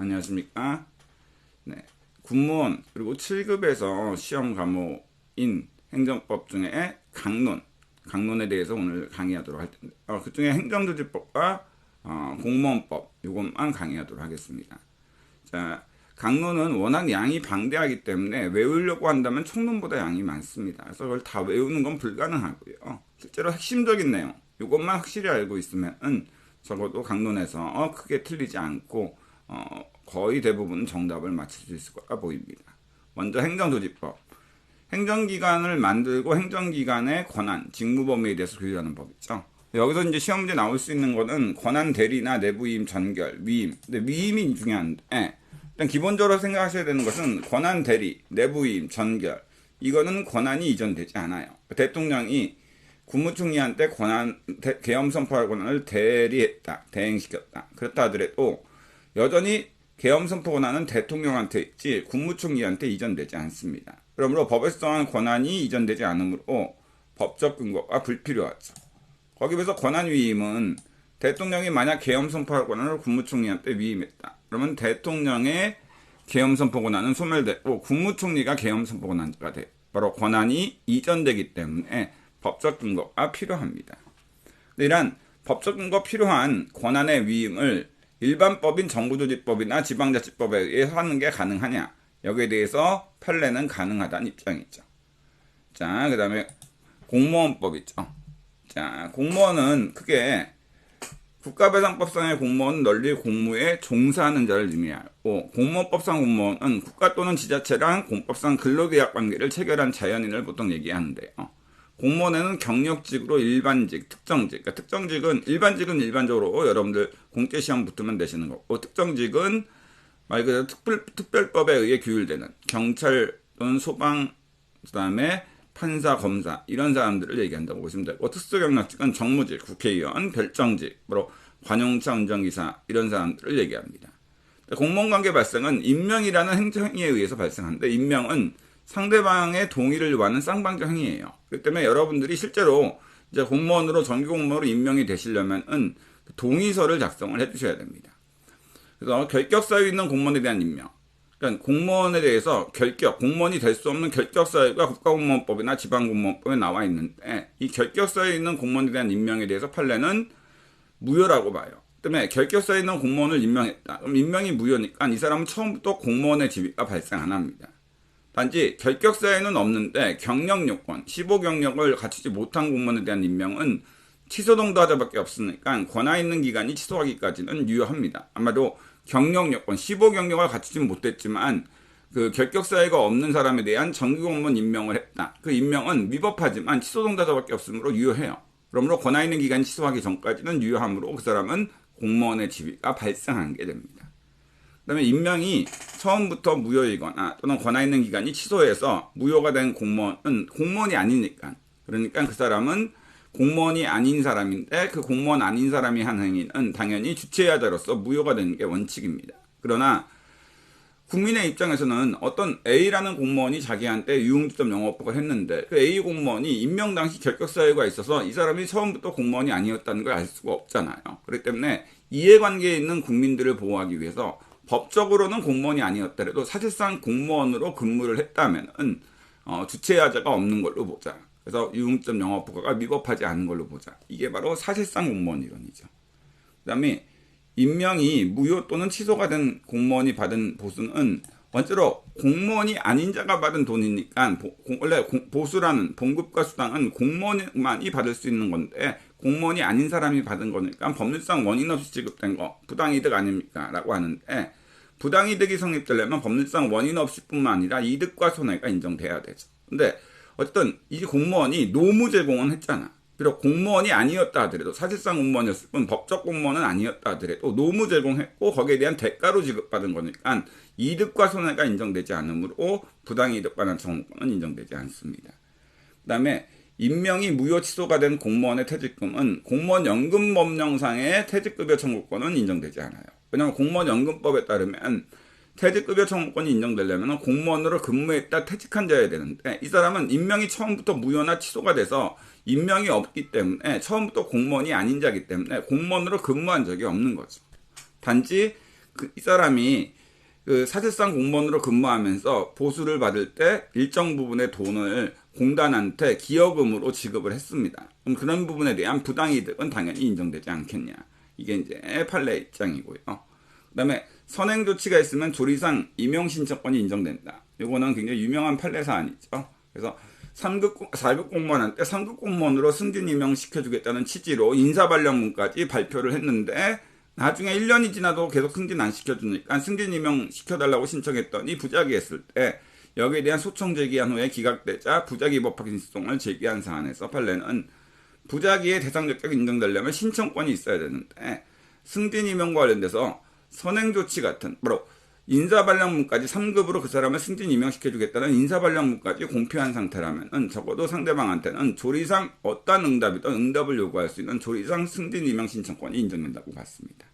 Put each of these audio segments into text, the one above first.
안녕하십니까. 네. 군무원 그리고 7급에서 시험 과목인 행정법 중에 강론에 대해서 오늘 강의하도록 할 텐데, 그 중에 행정조직법과 공무원법 이것만 강의하도록 하겠습니다. 자, 강론은 워낙 양이 방대하기 때문에 외우려고 한다면 총론보다 양이 많습니다. 그래서 그걸 다 외우는 건 불가능하고요. 실제로 핵심적인 내용 이것만 확실히 알고 있으면 적어도 강론에서 크게 틀리지 않고 거의 대부분 정답을 맞출 수 있을 거라 보입니다. 먼저 행정조직법. 행정기관을 만들고 행정기관의 권한, 직무범위에 대해서 규율하는 법이죠. 여기서 이제 시험 문제 나올 수 있는 거는 권한 대리나 내부위임 전결, 위임. 근데 위임이 중요한데, 일단 기본적으로 생각하셔야 되는 것은 권한 대리, 내부위임 전결. 이거는 권한이 이전되지 않아요. 대통령이 국무총리한테 계엄 선포할 권한을 대리했다, 대행시켰다. 그렇다 하더라도 여전히 계엄 선포 권한은 대통령한테 있지 국무총리한테 이전되지 않습니다. 그러므로 법에서 정한 권한이 이전되지 않으므로 법적 근거가 불필요하죠. 거기 비해서 권한 위임은 대통령이 만약 계엄 선포할 권한을 국무총리한테 위임했다. 그러면 대통령의 계엄 선포 권한은 소멸되고 국무총리가 계엄 선포 권한자가 돼. 바로 권한이 이전되기 때문에 법적 근거가 필요합니다. 이러한 법적 근거 필요한 권한의 위임을 일반법인 정부조직법이나 지방자치법에 의해 하는 게 가능하냐? 여기에 대해서 판례는 가능하다는 입장이죠. 자, 그 다음에 공무원법 있죠. 자, 공무원은 크게 국가배상법상의 공무원은 널리 공무에 종사하는 자를 의미하고, 공무원법상 공무원은 국가 또는 지자체랑 공법상 근로계약 관계를 체결한 자연인을 보통 얘기하는데요. 공무원에는 경력직으로 일반직, 특정직. 그러니까 특정직은 일반적으로 여러분들 공채시험 붙으면 되시는 거고, 특정직은 말 그대로 특별법에 의해 규율되는 경찰 또는 소방, 그 다음에 판사, 검사 이런 사람들을 얘기한다고 보시면 되고, 특수경력직은 정무직, 국회의원, 별정직, 바로 관용차 운전기사 이런 사람들을 얘기합니다. 공무원 관계 발생은 임명이라는 행정행위에 의해서 발생하는데, 임명은 상대방의 동의를 요하는 쌍방적 행위예요. 그렇기 때문에 여러분들이 실제로 이제 공무원으로 정기 공무원으로 임명이 되시려면은 동의서를 작성을 해주셔야 됩니다. 그래서 결격 사유 있는 공무원에 대한 임명. 그러니까 공무원에 대해서 공무원이 될 수 없는 결격 사유가 국가공무원법이나 지방공무원법에 나와 있는데, 이 결격 사유 있는 공무원에 대한 임명에 대해서 판례는 무효라고 봐요. 때문에 결격 사유 있는 공무원을 임명했다. 그럼 임명이 무효니까 이 사람은 처음부터 공무원의 지위가 발생 안 합니다. 단지 결격 사유는 없는데 경력 요건, 15경력을 갖추지 못한 공무원에 대한 임명은 취소 동의자밖에 없으니까 권한 있는 기관이 취소하기까지는 유효합니다. 아마도 경력 요건, 15경력을 갖추지 못했지만 그 결격 사유가 없는 사람에 대한 정기 공무원 임명을 했다. 그 임명은 위법하지만 취소 동의자밖에 없으므로 유효해요. 그러므로 권한 있는 기관이 취소하기 전까지는 유효하므로 그 사람은 공무원의 지위가 발생하게 됩니다. 그 다음에 임명이 처음부터 무효이거나 또는 권한 있는 기관이 취소해서 무효가 된 공무원은 공무원이 아니니까, 그러니까 그 사람은 공무원이 아닌 사람인데 그 공무원 아닌 사람이 한 행위는 당연히 주체자로서 무효가 되는 게 원칙입니다. 그러나 국민의 입장에서는 어떤 A라는 공무원이 자기한테 유흥주점 영업복을 했는데 그 A 공무원이 임명 당시 결격 사유가 있어서 이 사람이 처음부터 공무원이 아니었다는 걸 알 수가 없잖아요. 그렇기 때문에 이해관계에 있는 국민들을 보호하기 위해서 법적으로는 공무원이 아니었더라도 사실상 공무원으로 근무를 했다면은 주체자가 없는 걸로 보자. 그래서 유흥점 영업허가가 위법하지 않은 걸로 보자. 이게 바로 사실상 공무원 이론이죠. 그 다음에 임명이 무효 또는 취소가 된 공무원이 받은 보수는 번째로 공무원이 아닌 자가 받은 돈이니까 원래 보수라는 봉급과 수당은 공무원만이 받을 수 있는 건데 공무원이 아닌 사람이 받은 거니까 법률상 원인 없이 지급된 거 부당이득 아닙니까? 라고 하는데, 부당이득이 성립되려면 법률상 원인 없이 뿐만 아니라 이득과 손해가 인정돼야 되죠. 근데 어쨌든 이 공무원이 노무 제공은 했잖아. 비록 공무원이 아니었다 하더라도, 사실상 공무원이었을 뿐 법적 공무원은 아니었다 하더라도 노무 제공했고 거기에 대한 대가로 지급받은 거니까 이득과 손해가 인정되지 않으므로 부당이득 관한 청구권은 인정되지 않습니다. 그 다음에 임명이 무효 취소가 된 공무원의 퇴직금은 공무원 연금법령상의 퇴직급여 청구권은 인정되지 않아요. 왜냐하면 공무원 연금법에 따르면 퇴직급여 청구권이 인정되려면 공무원으로 근무했다 퇴직한 자여야 되는데, 이 사람은 임명이 처음부터 무효나 취소가 돼서 임명이 없기 때문에 처음부터 공무원이 아닌 자이기 때문에 공무원으로 근무한 적이 없는 거죠. 단지 이 사람이 그 사실상 공무원으로 근무하면서 보수를 받을 때 일정 부분의 돈을 공단한테 기여금으로 지급을 했습니다. 그럼 그런 부분에 대한 부당이득은 당연히 인정되지 않겠냐. 이게 이제 판례 입장이고요. 그 다음에 선행조치가 있으면 조리상 임용신청권이 인정된다. 이거는 굉장히 유명한 판례 사안이죠. 그래서 4급 공무원한테 3급 공무원으로 승진 임용시켜주겠다는 취지로 인사발령문까지 발표를 했는데 나중에 1년이 지나도 계속 승진 안 시켜주니까 승진 임용 시켜달라고 신청했더니 부작위했을 때 여기에 대한 소청 제기한 후에 기각되자 부작위 법학 신청을 제기한 사안에서 판례는 부작위의 대상 자격이 인정되려면 신청권이 있어야 되는데 승진 임용과 관련돼서 선행조치 같은 바로 인사발령문까지 3급으로 그 사람을 승진 임명시켜주겠다는 인사발령문까지 공표한 상태라면 적어도 상대방한테는 조리상 어떤 응답이든 응답을 요구할 수 있는 조리상 승진 임명 신청권이 인정된다고 봤습니다.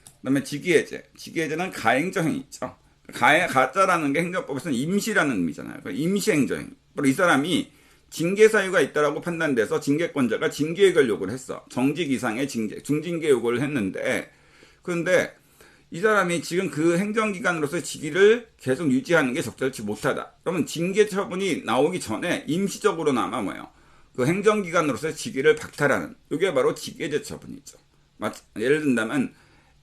그 다음에 직위해제. 직위해제는 가행정행위죠. 가짜라는 게 행정법에서는 임시라는 의미잖아요. 임시행정행위. 바로 이 사람이 징계 사유가 있다라고 판단돼서 징계권자가 징계액을 요구를 했어. 정직 이상의 징계, 중징계 요구를 했는데 그런데 이 사람이 지금 그 행정기관으로서의 직위를 계속 유지하는 게 적절치 못하다. 그러면 징계 처분이 나오기 전에 임시적으로나마 그 행정기관으로서의 직위를 박탈하는 이게 바로 직위해제 처분이죠. 예를 든다면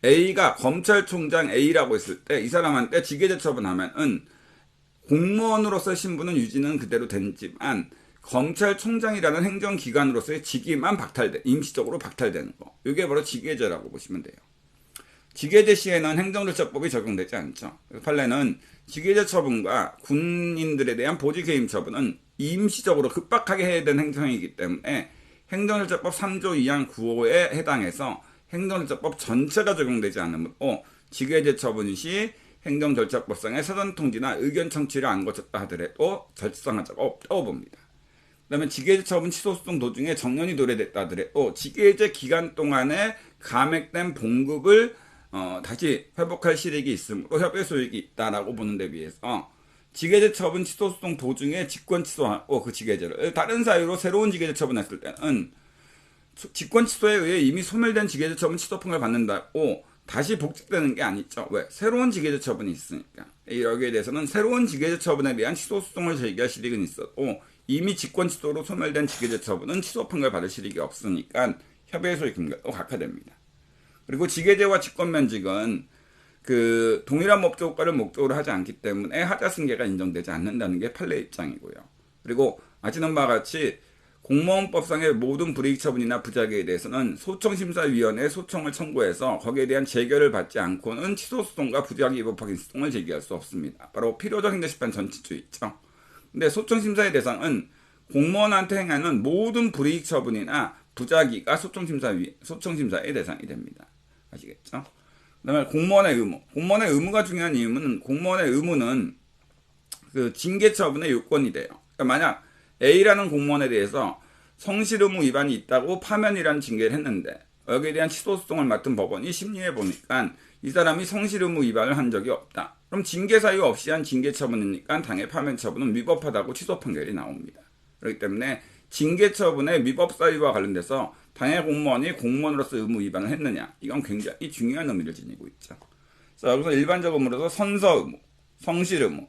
A가 검찰총장 A라고 했을 때 이 사람한테 직위해제 처분하면은 공무원으로서의 신분은 유지는 그대로 되지만 검찰총장이라는 행정기관으로서의 직위만 임시적으로 박탈되는 거. 이게 바로 직위해제라고 보시면 돼요. 직위해제 시에는 행정절차법이 적용되지 않죠. 판례는 직위해제 처분과 군인들에 대한 보직해임 처분은 임시적으로 급박하게 해야 되는 행정이기 때문에 행정절차법 3조 2항 9호에 해당해서 행정절차법 전체가 적용되지 않으므로 직위해제 처분 시 행정절차법상의 사전 통지나 의견 청취를 안 거쳤다 하더라도 절차상한 자가 없다고 봅니다. 그 다음에 직위해제 처분 취소 소송 도중에 정년이 도래됐다 하더라도 직위해제 기간 동안에 감액된 봉급을 다시 회복할 실익이 있으므로 협의 소익이 있다라고 보는 데 비해서 직위해제 처분 취소 소송 도중에 직권 취소하고 그 직위해제를 다른 사유로 새로운 직위해제 처분했을 때는 직권 취소에 의해 이미 소멸된 직위해제 처분 취소 판결을 받는다고 다시 복직되는 게 아니죠. 왜? 새로운 직위해제 처분이 있으니까. 여기에 대해서는 새로운 직위해제 처분에 대한 취소 소송을 제기할 실익은 있어도 이미 직권 취소로 소멸된 직위해제 처분은 취소 판결을 받을 실익이 없으니까 협의의 소익 금액도 각하됩니다. 그리고 직위해제와 직권면직은 그 동일한 법적 효과를 목적으로 하지 않기 때문에 하자승계가 인정되지 않는다는 게 판례 입장이고요. 그리고 아시는 바와 같이 공무원법상의 모든 불이익 처분이나 부작위에 대해서는 소청심사위원회에 소청을 청구해서 거기에 대한 재결을 받지 않고는 취소소송과 부작위 위법 확인 소송을 제기할 수 없습니다. 바로 필요적 행정심판 전치주의죠. 근데 소청심사의 대상은 공무원한테 행하는 모든 불이익 처분이나 부작위가 소청심사의 대상이 됩니다. 아시겠죠? 그 다음에 공무원의 의무. 공무원의 의무가 중요한 이유는 공무원의 의무는 그 징계 처분의 요건이 돼요. 그러니까 만약 A라는 공무원에 대해서 성실 의무 위반이 있다고 파면이라는 징계를 했는데 여기에 대한 취소 소송을 맡은 법원이 심리해 보니까 이 사람이 성실 의무 위반을 한 적이 없다. 그럼 징계 사유 없이 한 징계 처분이니까 당의 파면 처분은 위법하다고 취소 판결이 나옵니다. 그렇기 때문에 징계 처분의 위법 사유와 관련돼서 당의 공무원이 공무원으로서 의무 위반을 했느냐, 이건 굉장히 중요한 의미를 지니고 있죠. 그래서 여기서 일반적 의무로서 선서 의무, 성실 의무,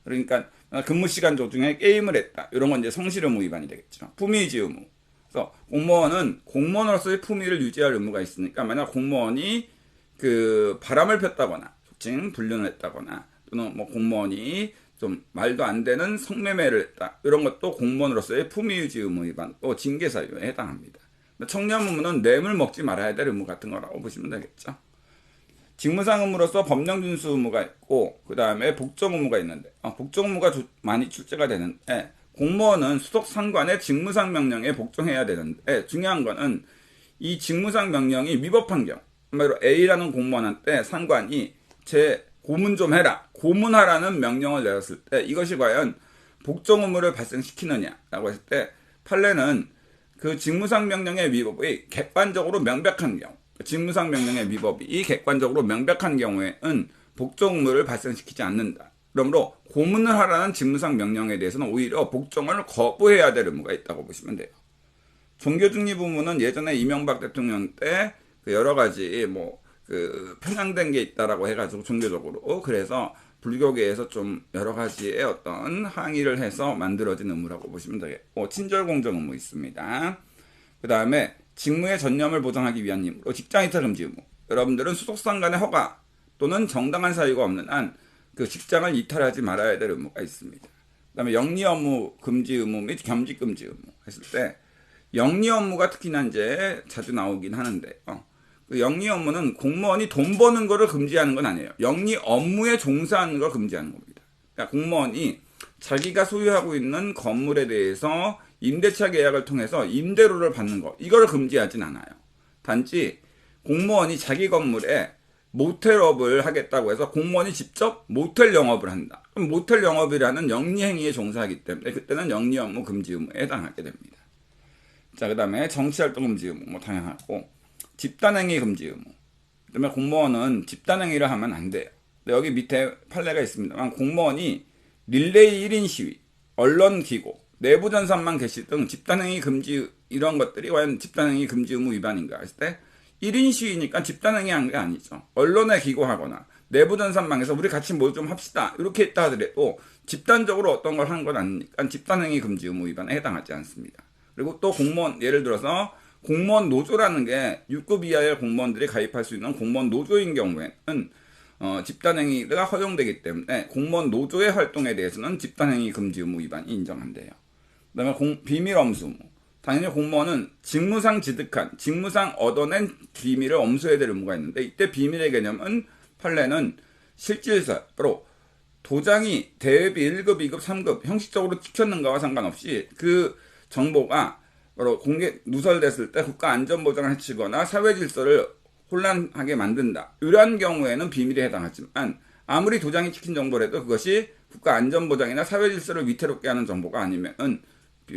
그러니까 근무 시간 도중에 게임을 했다, 이런 건 이제 성실 의무 위반이 되겠죠. 품위유지 의무. 그래서 공무원은 공무원으로서의 품위를 유지할 의무가 있으니까 만약 공무원이 그 바람을 폈다거나, 속칭 불륜을 했다거나, 또는 뭐 공무원이 좀 말도 안 되는 성매매를 했다, 이런 것도 공무원으로서의 품위유지 의무 위반, 또 징계 사유에 해당합니다. 청렴 의무는 뇌물 먹지 말아야 될 의무 같은 거라고 보시면 되겠죠. 직무상 의무로서 법령 준수 의무가 있고 그 다음에 복종 의무가 있는데 복종 의무가 많이 출제가 되는데 공무원은 수석 상관의 직무상 명령에 복종해야 되는데 중요한 거는 이 직무상 명령이 위법한 경우, 한마디로 A라는 공무원한테 상관이 제 고문 좀 해라, 고문하라는 명령을 내렸을 때 이것이 과연 복종 의무를 발생시키느냐라고 했을 때 판례는 그 직무상 명령의 위법이 객관적으로 명백한 경우, 직무상 명령의 위법이 객관적으로 명백한 경우에는 복종 의무를 발생시키지 않는다. 그러므로 고문을 하라는 직무상 명령에 대해서는 오히려 복종을 거부해야 될 의무가 있다고 보시면 돼요. 종교 중립 의무는 예전에 이명박 대통령 때 여러 가지 그 편향된 게 있다라고 해가지고 종교적으로 그래서 불교계에서 좀 여러 가지의 어떤 항의를 해서 만들어진 의무라고 보시면 되겠고 친절공정 의무 있습니다. 그 다음에 직무의 전념을 보장하기 위한 임무로 직장이탈 금지 의무. 여러분들은 소속사 간의 허가 또는 정당한 사유가 없는 한 그 직장을 이탈하지 말아야 될 의무가 있습니다. 그 다음에 영리 업무 금지 의무 및 겸직 금지 의무 했을 때 영리 업무가 특히나 이제 자주 나오긴 하는데요. 그 영리 업무는 공무원이 돈 버는 거를 금지하는 건 아니에요. 영리 업무에 종사하는 걸 금지하는 겁니다. 그러니까 공무원이 자기가 소유하고 있는 건물에 대해서 임대차 계약을 통해서 임대료를 받는 거 이걸 금지하진 않아요. 단지 공무원이 자기 건물에 모텔업을 하겠다고 해서 공무원이 직접 모텔 영업을 한다. 그럼 모텔 영업이라는 영리 행위에 종사하기 때문에 그때는 영리 업무 금지 의무에 해당하게 됩니다. 자, 그 다음에 정치활동 금지 의무 뭐 다양하고 집단행위 금지 의무. 그다음에 공무원은 집단행위를 하면 안 돼요. 근데 여기 밑에 판례가 있습니다만 공무원이 릴레이 1인 시위, 언론 기고, 내부 전산망 게시 등 집단행위 금지 이런 것들이 과연 집단행위 금지 의무 위반인가 했을 때 1인 시위니까 집단행위 한 게 아니죠. 언론에 기고하거나 내부 전산망에서 우리 같이 뭐 좀 합시다 이렇게 했다 하더라도 집단적으로 어떤 걸 한 건 아니니까 집단행위 금지 의무 위반에 해당하지 않습니다. 그리고 또 공무원 예를 들어서 공무원 노조라는 게 6급 이하의 공무원들이 가입할 수 있는 공무원 노조인 경우에는 집단행위가 허용되기 때문에 공무원 노조의 활동에 대해서는 집단행위 금지 의무 위반이 인정한대요. 그 다음에 비밀 엄수 의무. 당연히 공무원은 직무상 지득한, 직무상 얻어낸 비밀을 엄수해야 될 의무가 있는데 이때 비밀의 개념은 판례는 실질서로 도장이 대외비 1급, 2급, 3급 형식적으로 찍혔는가와 상관없이 그 정보가 바로 공개 누설됐을 때 국가안전보장을 해치거나 사회질서를 혼란하게 만든다. 이러한 경우에는 비밀에 해당하지만 아무리 도장이 찍힌 정보라도 그것이 국가안전보장이나 사회질서를 위태롭게 하는 정보가 아니면은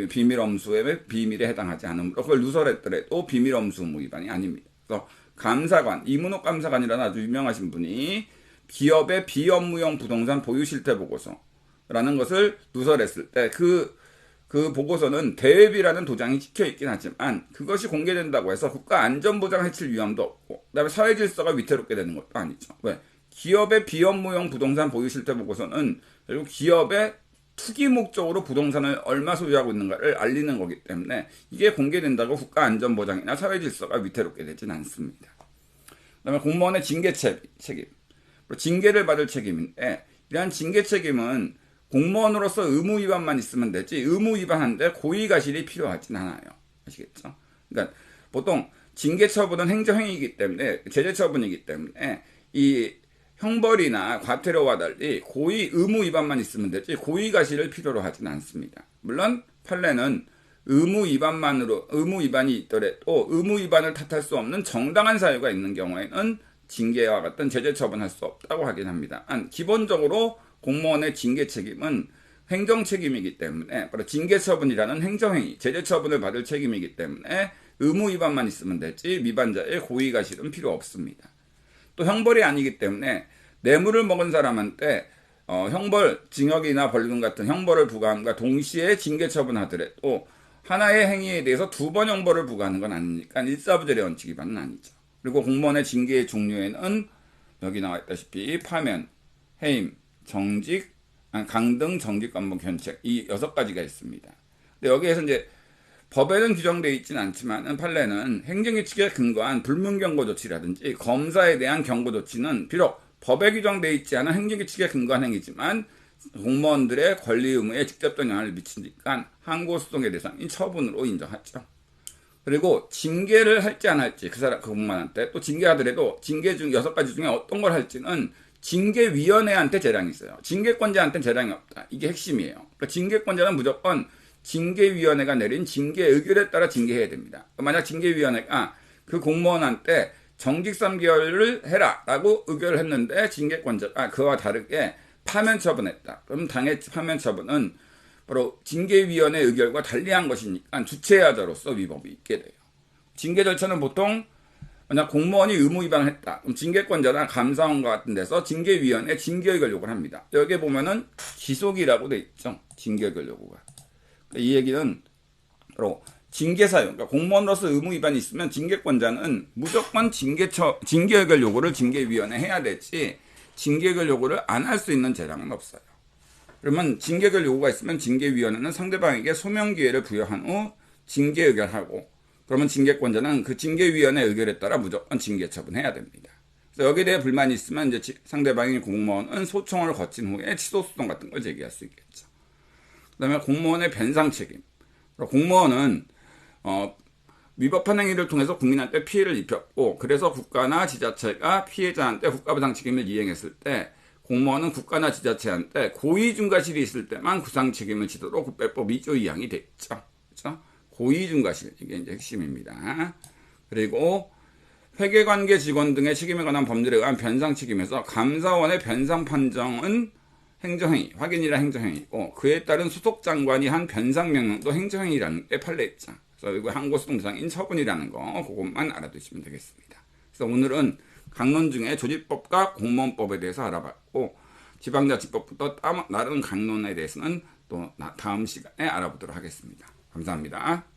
비밀엄수의 비밀에 해당하지 않으므로 그걸 누설했더라도 비밀엄수 의무 위반이 아닙니다. 그래서 감사관, 이문옥 감사관이라는 아주 유명하신 분이 기업의 비업무용 부동산 보유 실태 보고서라는 것을 누설했을 때 그 보고서는 대외비라는 도장이 찍혀 있긴 하지만 그것이 공개된다고 해서 국가 안전보장 해칠 위험도 없고 그다음에 사회질서가 위태롭게 되는 것도 아니죠. 왜? 기업의 비업무용 부동산 보유 실태 보고서는 결국 기업의 투기 목적으로 부동산을 얼마 소유하고 있는가를 알리는 거기 때문에 이게 공개된다고 국가 안전보장이나 사회질서가 위태롭게 되진 않습니다. 그다음에 공무원의 징계 책임, 징계를 받을 책임인데 이러한 징계 책임은 공무원으로서 의무 위반만 있으면 되지 의무 위반한데 고의가실이 필요하진 않아요. 아시겠죠? 그러니까 보통 징계 처분은 행정행위이기 때문에 제재 처분이기 때문에 이 형벌이나 과태료와 달리 고의 의무 위반만 있으면 되지 고의가실을 필요로 하진 않습니다. 물론 판례는 의무 위반이 있더라도 의무 위반을 탓할 수 없는 정당한 사유가 있는 경우에는 징계와 같은 제재 처분할 수 없다고 하긴 합니다. 기본적으로 공무원의 징계 책임은 행정 책임이기 때문에 바로 징계 처분이라는 행정행위, 제재 처분을 받을 책임이기 때문에 의무 위반만 있으면 되지 위반자의 고의가실은 필요 없습니다. 또 형벌이 아니기 때문에 뇌물을 먹은 사람한테 형벌, 징역이나 벌금 같은 형벌을 부과함과 동시에 징계 처분하더라도 하나의 행위에 대해서 두 번 형벌을 부과하는 건 아니니까 일사부재의 원칙 위반은 아니죠. 그리고 공무원의 징계의 종류에는 여기 나와 있다시피 파면, 해임, 정직, 강등, 정직, 관봉, 견책 이 6가지가 있습니다. 근데 여기에서 이제 법에는 규정되어 있지는 않지만 판례는 행정규칙에 근거한 불문경고 조치라든지 검사에 대한 경고 조치는 비록 법에 규정되어 있지 않은 행정규칙에 근거한 행위지만 공무원들의 권리 의무에 직접적 영향을 미치니까 항고소송의 대상인 처분으로 인정하죠. 그리고 징계를 할지 안 할지 그 공무원한테 또 징계하더라도 징계 중 6가지 중에 어떤 걸 할지는 징계위원회한테 재량이 있어요. 징계권자한테는 재량이 없다. 이게 핵심이에요. 그러니까 징계권자는 무조건 징계위원회가 내린 징계 의결에 따라 징계해야 됩니다. 만약 징계위원회가 그 공무원한테 정직 3개월을 해라 라고 의결을 했는데 징계권자가 그와 다르게 파면 처분했다. 그럼 당의 파면 처분은 바로 징계위원회 의결과 달리한 것이니까 주체하자로서 위법이 있게 돼요. 징계 절차는 보통 만약 공무원이 의무 위반을 했다. 그럼 징계권자나 감사원과 같은 데서 징계위원회 징계의결 요구를 합니다. 여기에 보면은 기속이라고 돼 있죠. 징계의결 요구가. 이 얘기는 바로 징계 사유, 그러니까 공무원으로서 의무 위반이 있으면 징계권자는 무조건 징계 의결 요구를 징계위원회에 해야 되지 징계 의결 요구를 안 할 수 있는 재량은 없어요. 그러면 징계 의결 요구가 있으면 징계위원회는 상대방에게 소명 기회를 부여한 후 징계 의결하고 그러면 징계권자는 그 징계위원회 의결에 따라 무조건 징계 처분해야 됩니다. 그래서 여기에 대해 불만이 있으면 이제 상대방이 공무원은 소청을 거친 후에 취소소송 같은 걸 제기할 수 있겠죠. 그다음에 공무원의 변상 책임. 공무원은 위법한 행위를 통해서 국민한테 피해를 입혔고 그래서 국가나 지자체가 피해자한테 국가보상 책임을 이행했을 때 공무원은 국가나 지자체한테 고의중과실이 있을 때만 구상 책임을 지도록 국배법 2조 2항이 돼 있죠. 그렇죠? 고의중과실 이게 이제 핵심입니다. 그리고 회계관계 직원 등의 책임에 관한 법률에 의한 변상 책임에서 감사원의 변상 판정은 행정행위, 확인이라 행정행위고 그에 따른 소속장관이 한 변상명령도 행정행위라는 게 판례입장. 그래서 이거 항고소송 대상인 처분이라는 거 그것만 알아두시면 되겠습니다. 그래서 오늘은 강론 중에 조직법과 공무원법에 대해서 알아봤고 지방자치법부터 다른 강론에 대해서는 또 다음 시간에 알아보도록 하겠습니다. 감사합니다.